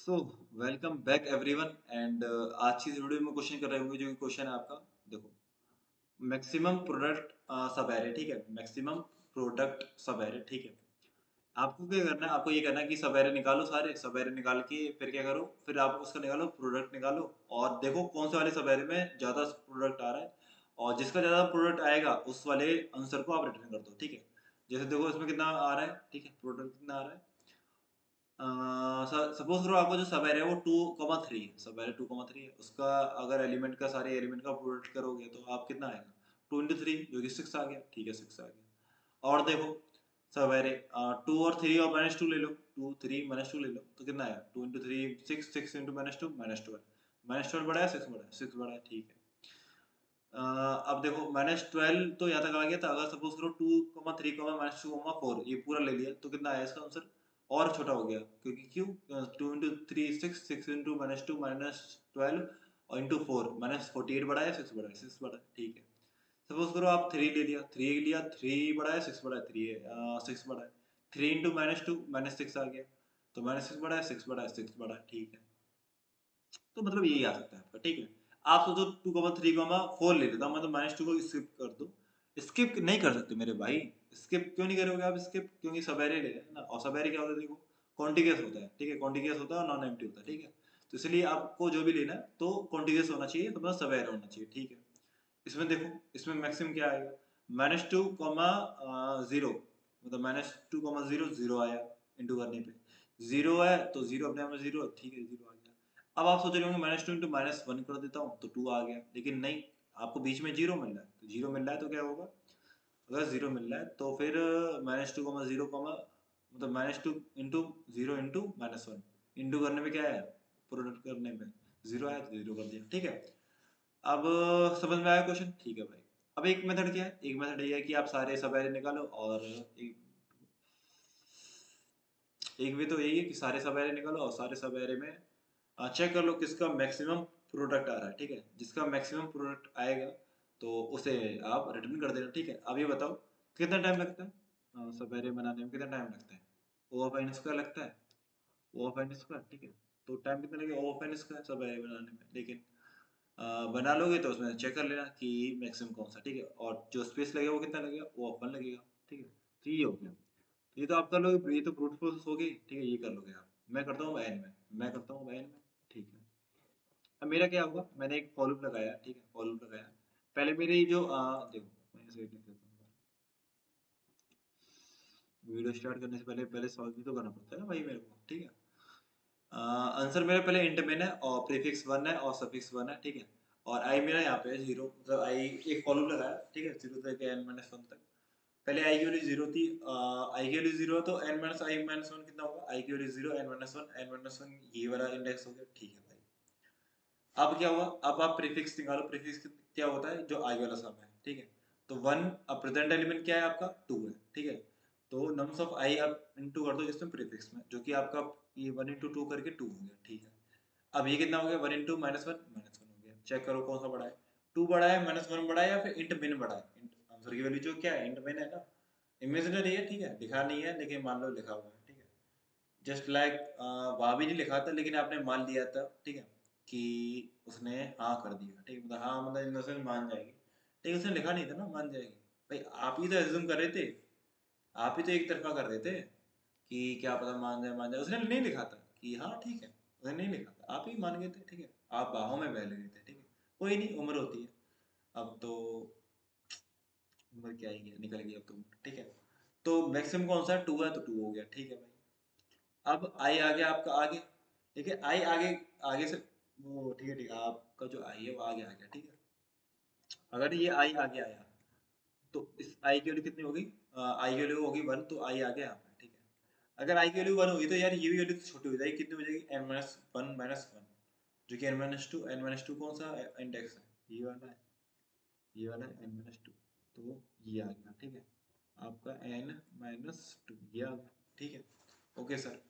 So welcome back everyone and आज की इस वीडियो में क्वेश्चन कर रहे होंगे जो कि क्वेश्चन है आपका। देखो, मैक्सिमम प्रोडक्ट सब एरे, ठीक है। मैक्सिमम प्रोडक्ट सब एरे, ठीक है। आपको क्या करना है, आपको ये करना है कि सब एरे निकालो, सारे सब एरे निकाल के फिर क्या करो, फिर आप उसका निकालो, प्रोडक्ट निकालो और देखो कौन से वाले सब एरे में ज़्यादा प्रोडक्ट आ रहा है और जिसका ज़्यादा प्रोडक्ट आएगा उस वाले आंसर को आप रिटर्न कर दो, ठीक है। जैसे देखो इसमें कितना आ रहा है, ठीक है, प्रोडक्ट कितना आ रहा है। सपोज करो आपका जो सब एरे है वो 2,3 है, सब एरे 2,3 है। उसका अगर एलिमेंट का सारे एलिमेंट का प्रोडक्ट करोगे तो आप कितना आएगा, 2 into 3 जो कि 6 आ गया, ठीक है, 6 आ गया। और देखो सब एरे 2 और 3 और -2 ले लो, 2 3 -2 ले लो तो कितना आएगा, 2 into 3 6, 6 into -2 -12, -12 बड़ा है 6 बड़ा है, 6 बड़ा है, ठीक है। अब देखो -12 तो यहाँ तक आ गया था। अगर सपोज करो 2,3 -2,4 ये पूरा ले लिया तो कितना आया इसका आंसर, और छोटा हो गया क्योंकि क्यों, 2 into 3 6, 6 into -2 -12 और इंटू 4 -48 बड़ा है, 6 बड़ा है, 6 बड़ा है, ठीक है। सपोज करो आप 3 ले लिया, 3 लिया, 3 बड़ा है 6 बड़ा है, 3 है 6 बड़ा है। 3 into -2 -6 आ गया, तो -6 बड़ा है, 6 बड़ा है, 6 बड़ा है, ठीक है। तो मतलब यही आ सकता है आपका, ठीक है। आप सोचो 2,3,4 ले लेता, मतलब -2 को स्किप कर दो। स्किप नहीं कर सकते मेरे भाई, स्किप क्यों नहीं करोगे आप स्किप, क्योंकि सबेरे ले ना, और सबेरे क्या होता है देखो, कॉन्टिगियस होता है, ठीक है, कॉन्टिगियस होता है और नॉन एम्प्टी होता है, ठीक है। तो इसलिए आपको जो भी लेना है तो कॉन्टिगियस होना चाहिए, तो मतलब सबेरे होना चाहिए, ठीक है। इसमें देखो, इसमें मैक्सिमम क्या आएगा, -2,0, मतलब -2,0 जीरो आया, इंटू करने पे जीरो है तो जीरो अपने आप में जीरो है, ठीक है, जीरो आ गया। अब आप सोच रहे होंगे -2 into -1 कर देता हूँ तो 2 आ गया, लेकिन नहीं, आपको बीच में जीरो मिल रहा है, तो जीरो मिल रहा है तो क्या होगा, अगर जीरो मिल रहा है तो फिर -2,0, मतलब -2 इंटू जीरो इंटू -1 इंटू करने में क्या है, प्रोडक्ट करने में जीरो आया तो जीरो कर दिया, ठीक है। अब समझ में आया क्वेश्चन, ठीक है भाई। अब एक मेथड क्या है, एक मेथड ये है कि आप सारे सब एरे निकालो और एक वे तो यही है कि सारे सब एरे निकालो और सारे सब एरे में चेक कर लो किसका मैक्सिमम प्रोडक्ट आ रहा है, ठीक है। जिसका मैक्सिमम प्रोडक्ट आएगा तो उसे आप रिटर्न कर देना, ठीक है। अब ये बताओ कितना टाइम लगता है, सब एरे बनाने में कितना टाइम लगता है, ओ ऑफ एन स्क्वायर लगता है, ओ ऑफ एन स्क्वायर, ठीक है। तो टाइम कितना लगेगा ओ ऑफ एन स्क्वायर सब एरे बनाने में, लेकिन बना लोगे तो उसमें चेक कर लेना कि मैक्सिमम कौन सा, ठीक है। और जो स्पेस लगेगा वो कितना लगेगा, वो ओपन लगेगा, ठीक है। तो ये हो गया, तो ये तो आप कर लोगे, ये तो ब्रूट फोर्स हो गई, ठीक है, ये कर लोगे आप। मैं करता हूँ एन में, मैं करता हूँ एन में, ठीक है। अब मेरा क्या हुआ, मैंने एक फॉर लूप लगाया, ठीक है, फॉर लूप लगाया। पहले मेरी जो देखो, मैं इसे लिख देता हूँ। वीडियो स्टार्ट करने से पहले पहले सॉल्व भी तो करना पड़ता है ना भाई मेरे को, ठीक है। आंसर मेरा पहले इंट में है और प्रीफिक्स 1 है और सफिक्स 1 है, ठीक है। और आई मेरा यहाँ पे है 0, मतलब आई एक फॉलो लगाया, ठीक है, 0 से लेके n-1 तक। पहले आई की वैल्यू 0 थी, आई की वैल्यू 0 है तो n-i-1 कितना होगा, आई की वैल्यू 0, n-1 ये वाला इंडेक्स हो गया, ठीक है भाई। अब क्या हुआ, अब आप प्रीफिक्स निकालो, प्रीफिक्स क्या होता है, जो आई वाला सम है, ठीक है। तो 1, अब प्रेजेंट एलिमेंट क्या है आपका, 2 है, ठीक है। तो नम्स ऑफ आई आप इनटू कर दो इसमें प्रीफिक्स में, जो कि आपका ये 1 into 2 करके 2 हो गया, ठीक है। अब ये कितना हो गया, 1 into -1 हो गया। चेक करो कौन सा बड़ा है, 2 बड़ा है, -1 बड़ा है, या फिर इंट मिन बड़ा है। आंसर की वैल्यू जो क्या है, इंट मिन है ना, इमेजिनरी है, ठीक है, लिखा नहीं है लेकिन मान लो लिखा हुआ है, ठीक है। जस्ट लाइक वहाँ भी नहीं लिखा था लेकिन आपने मान लिया था, ठीक है, कि उसने हाँ कर दिया, ठीक है, मतलब हाँ मतलब इन सेंस मान जाएगी, ठीक है, उसने लिखा नहीं था ना मान जाएगी। भाई आप ही तो एज्यूम कर रहे थे, आप ही तो एक तरफा कर रहे थे कि क्या पता मान जाए मान जाए, उसने नहीं लिखा था कि हाँ ठीक है, उसने नहीं लिखा था, आप ही मान गए थे, ठीक है। आप बाहों में बह गए थे, ठीक है, कोई नहीं, उम्र होती है। अब तो उम्र क्या ही है, निकल गई अब तो उम्र, ठीक है। तो मैक्सिमम कौन सा, 2 है तो 2 हो गया, ठीक है भाई। अब आई आ गया आपका आगे, ठीक है, आई आगे, आगे से वो, ठीक है, ठीक है, आपका जो आई है वो आगे आ गया, ठीक है। अगर ये आई आगे आया तो इस आई की वैल्यू कितनी होगी, आई की वैल्यू होगी 1, तो आई आ गया यहाँ पे, ठीक है। अगर आई की वैल्यू 1 होगी तो यार ये भी वैल्यू छोटी हो जाएगी, कितनी हो जाएगी, n-1 जो कि n-2 कौन सा इंडेक्स है, ये वाला है, ये वाला है n-2, तो ये आ गया, ठीक है, आपका n-2 ये आ गया, ठीक है। ओके सर,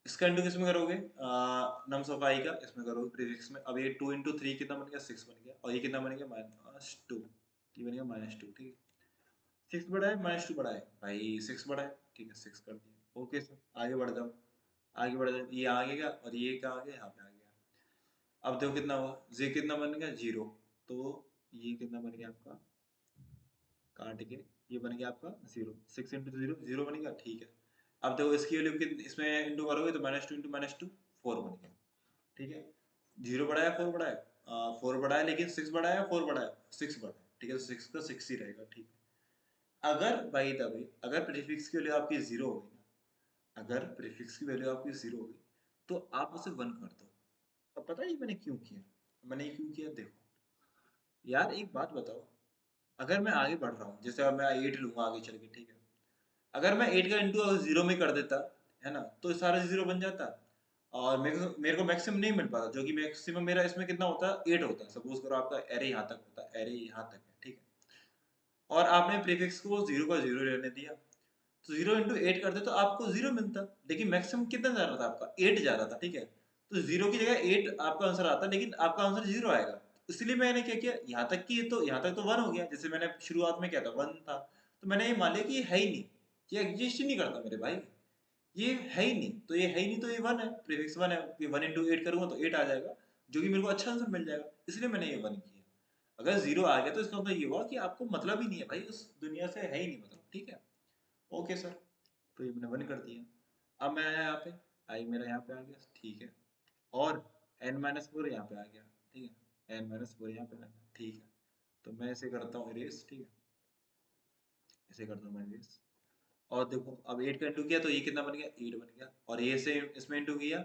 इसका इंटू किस में करोगे, नम्स ऑफ आई का इसमें करोगे प्रीफिक्स में। अब ये 2 into 3 कितना बन गया, 6 बन गया, और ये कितना बन गया, -2, ये बन गया -2, ठीक है। 6 बड़ा है -2 बड़ा है भाई, 6 बड़ा है, ठीक है, 6 कर दिया, ओके सर, आगे बढ़ जाओ। आगे बढ़ जाए, ये आ गया और ये क्या आ गया, यहाँ पे आ गया। अब देखो कितना हुआ, ये कितना बन गया 0, तो ये कितना बन गया आपका, काट के ये बन गया आपका 0, 6 × 0 0 बन गया, ठीक है। अब देखो इसकी वैल्यू कितनी, इसमें इंटू करोगे तो -2 × -2 4 बन गया, ठीक है। 0 बढ़ा है 4 बढ़ा है, 4 बढ़ा है, लेकिन 6 बढ़ा है 4 बढ़ा है, 6 बढ़ा है, ठीक है। तो 6 का 6 ही रहेगा, ठीक है। अगर भाई तभी अगर प्रीफिक्स की वैल्यू आपकी 0 होगी ना, अगर प्रीफिक्स की वैल्यू आपकी 0 होगी तो आप उसे 1 कर दो। अब पता है ये मैंने क्यों किया, मैंने ये क्यों किया, देखो यार एक बात बताओ, अगर मैं आगे बढ़ रहा हूँ, जैसे अब मैं 8 लूंगा आगे चल के, ठीक है। अगर मैं 8 का इंटू 0 में कर देता है ना, तो सारा 0 बन जाता, और मेरे को मैक्सिमम नहीं मिल पाता, जो कि मैक्सिमम मेरा इसमें कितना होता है 8 होता है। सपोज करो आपका एरे यहाँ तक होता है, एरे यहाँ तक है, ठीक है। और आपने प्रीफिक्स को 0 का 0 रहने दिया, तो 0 × 8 करते तो आपको 0 मिलता, लेकिन मैक्सिमम कितना जा रहा था आपका 8 जा रहा था, ठीक है। तो 0 की जगह 8 आपका आंसर आता, लेकिन आपका आंसर 0 आएगा। इसलिए मैंने क्या किया, यहाँ तक कि तो यहाँ तक तो 1 हो गया, जैसे मैंने शुरुआत में क्या था 1 था, तो मैंने ये मान लिया कि ये है ही नहीं, ये एग्जिस्ट ही नहीं करता मेरे भाई, ये है ही नहीं, तो ये है ही नहीं, तो ये 1 है, प्रीफिक्स 1 है, ये 1 × 8 करूंगा तो 8 आ जाएगा, जो कि मेरे को अच्छा आंसर मिल जाएगा, इसलिए मैंने ये 1 किया। अगर 0 आ गया तो इसका मतलब ये हुआ कि आपको मतलब ही नहीं है भाई, उस दुनिया से है ही नहीं मतलब, ठीक है। ओके सर, तो ये मैंने 1 कर दिया। अब मैं आया यहाँ पे, आई मेरा यहाँ पे आ गया, ठीक है। और n-4 यहाँ पे आ गया, ठीक है, n-4 यहाँ पे आ गया, ठीक है। तो मैं इसे करता हूँ इरेज, ठीक है, इसे करता हूँ मैं इरेज। और देखो अब 8 का इंटू किया तो ये कितना बन गया, 8 बन गया, और ये से इसमें इंटू किया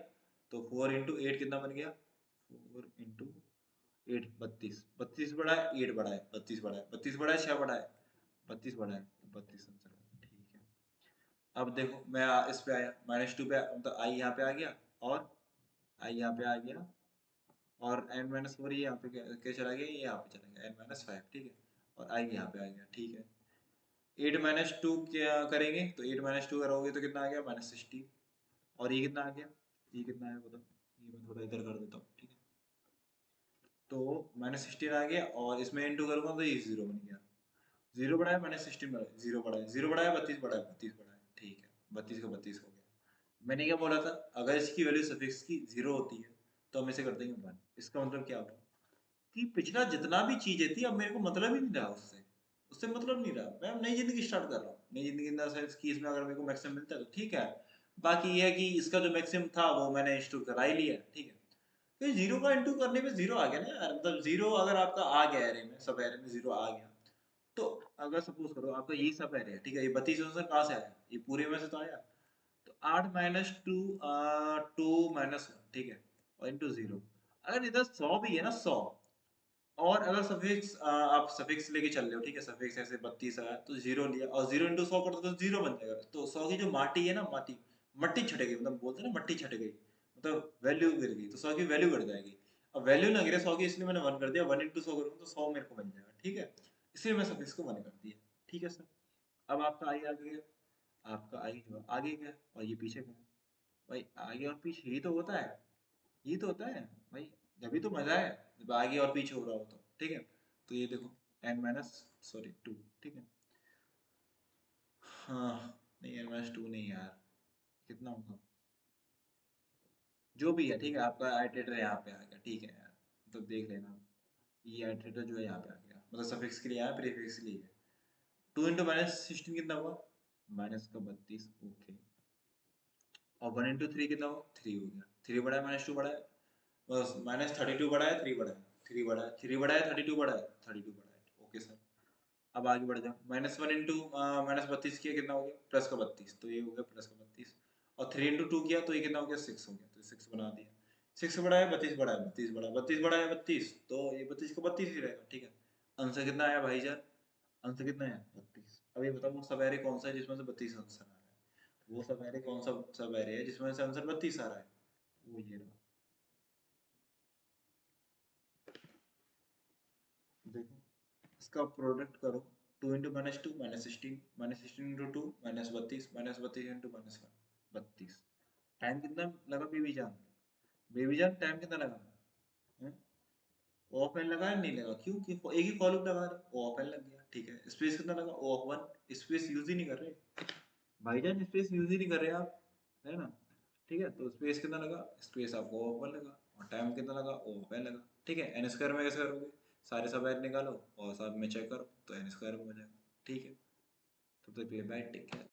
तो 4 × 8 कितना बन गया, 4 × 8 32, 32 बड़ा है 8 बड़ा है, 32 बड़ा है, 32 बड़ा है 6 बड़ा है, 32 बड़ा है, तो 32 आंसर है, ठीक है। अब देखो मैं इस पे आया -2 पे, मतलब आई यहाँ पे आ गया, और आई यहाँ पे आ गया, और n-4 ये यहाँ पे क्या चला गया, ये यहाँ पे चला गया n-5, ठीक है। और आई यहाँ पे आ गया, ठीक है। 8 - 2 क्या करेंगे, तो 8 - 2 करोगे तो कितना आ गया -16, और ये कितना आ गया, ये कितना आया बताओ, ये मैं थोड़ा इधर कर देता हूँ, ठीक है। तो -16 आ गया, और इसमें इंटू करूंगा तो ये 0 बन गया, 0 बढ़ाया -16 बढ़ाया, 0 बढ़ाया 0 बढ़ाया 32 बढ़ाया 32 बढ़ाया, ठीक है। 32 का 32 हो गया। मैंने क्या बोला था, अगर इसकी वैल्यू सफिक्स की 0 होती है तो हम इसे कर देंगे 1। इसका मतलब क्या हुआ कि पिछला जितना भी चीजें थी अब मेरे को मतलब ही नहीं रहा उससे, उससे मतलब नहीं रहा, मैं अब नई जिंदगी स्टार्ट कर रहा हूँ, नई जिंदगी इन द सेंस कि इसमें अगर मेरे को मैक्सिमम मिलता है तो ठीक है। बाकी ये है कि इसका जो मैक्सिमम था वो मैंने इंस्टॉल करा ही लिया, ठीक है। तो 0 का इंटू करने में 0 आ गया ना यार, मतलब 0 अगर आपका आ गया एरे में, सब एरे में 0 आ गया, तो अगर सपोज करो आपका यही सब एरे है, ठीक है, ये 32 आंसर कहाँ से आया, ये पूरे में से तो आया। तो 8 - 2 2 - 1, ठीक है, और इंटू 0। अगर इधर 100 भी है ना, 100, और अगर सफिक्स आप सफिक्स लेके चल रहे हो, ठीक है, सफिक्स ऐसे 32 आया तो 0 लिया, और 0 × 100 कर दो तो 0 बन जाएगा। तो 100 की जो माटी है ना, माटी मट्टी छट गई, मतलब बोलते हैं ना मट्टी छट गई, मतलब वैल्यू गिर गई, तो 100 की वैल्यू गिर जाएगी। अब वैल्यू ना गिरे 100 की, इसलिए मैंने 1 कर दिया, 1 × 100 करूंगा तो 100 मेरे को मिल जाएगा, ठीक है। इसलिए मैं सफिक्स को 1 कर दिया, ठीक है सर। अब आपका आई आगे गया, आपका आई जो है आगे गया और ये पीछे गया, भाई आगे और पीछे यही तो होता है, ये तो होता है भाई, जब भी तो मजा है, जब आगे और पीछे हो रहा हो तो, ठीक है। तो ये देखो n-2, ठीक है। हाँ, नहीं n-2 नहीं यार, कितना होगा, जो भी है, ठीक है, आपका आइटरेटर यहाँ पे आ गया, ठीक है यार, तो देख लेना आप, ये आइटरेटर जो है यहाँ पे आ गया, मतलब सफिक्स के लिए आया, प्रीफिक्स के लिए है। 2 × -16 कितना हुआ, माइनस का 32, ओके। और 1 × 3 कितना हुआ, 3 हो गया, 3 बढ़ा है -2 बढ़ा है, बस -32 बढ़ा है, 3 बढ़ा है, 3 बढ़ा है, 3 बढ़ा है, 32 बढ़ा है, 32 बढ़ा है, ओके सर। अब आगे बढ़ जाओ, -1 × -32 किया कितना हो गया, प्लस का 32, तो ये हो गया प्लस का 32, और 3 × 2 किया तो ये कितना हो गया 6 हो गया, तो 6 बना दिया। 6 बड़ा है 32 बड़ा है 32 बड़ा है 32 बड़ा है 32, तो ये 32 को 32 ही रहेगा, ठीक है। आंसर कितना आया भाईजान, आंसर कितना है 32। अब ये बताओ वो सब एरे कौन सा है जिसमें से 32 आंसर आ रहा है, वो सब एरे कौन सा सब एरे है जिसमें से आंसर 32 आ रहा है, वो ये रहा, देखो इसका प्रोडक्ट करो, 2 × -2 -16, -16 × 2 -32, -32 × -1 32। टाइम कितना लगा बेबी जान, बेबी जान टाइम कितना लगा, ऑफलाइन लगा या नहीं लगा, क्यों कि एक ही फॉलो लगा रहे, ऑफलाइन लग गया, ठीक है। स्पेस कितना लगा, ओ ऑफ 1, स्पेस यूज ही नहीं कर रहे भाईजान, स्पेस यूज ही नहीं कर रहे आप, है ना, ठीक है, तो स्पेस कितना लगा, स्पेस आपको O1 लगा, और टाइम कितना लगा, O लगा। ठीक है, n स्क्वायर में कैसे करोगे, सारे सब n निकालो और सब में चेक करो तो n स्क्वायर में हो जाएगा। ठीक है, तब तक के लिए बाय, टेक केयर।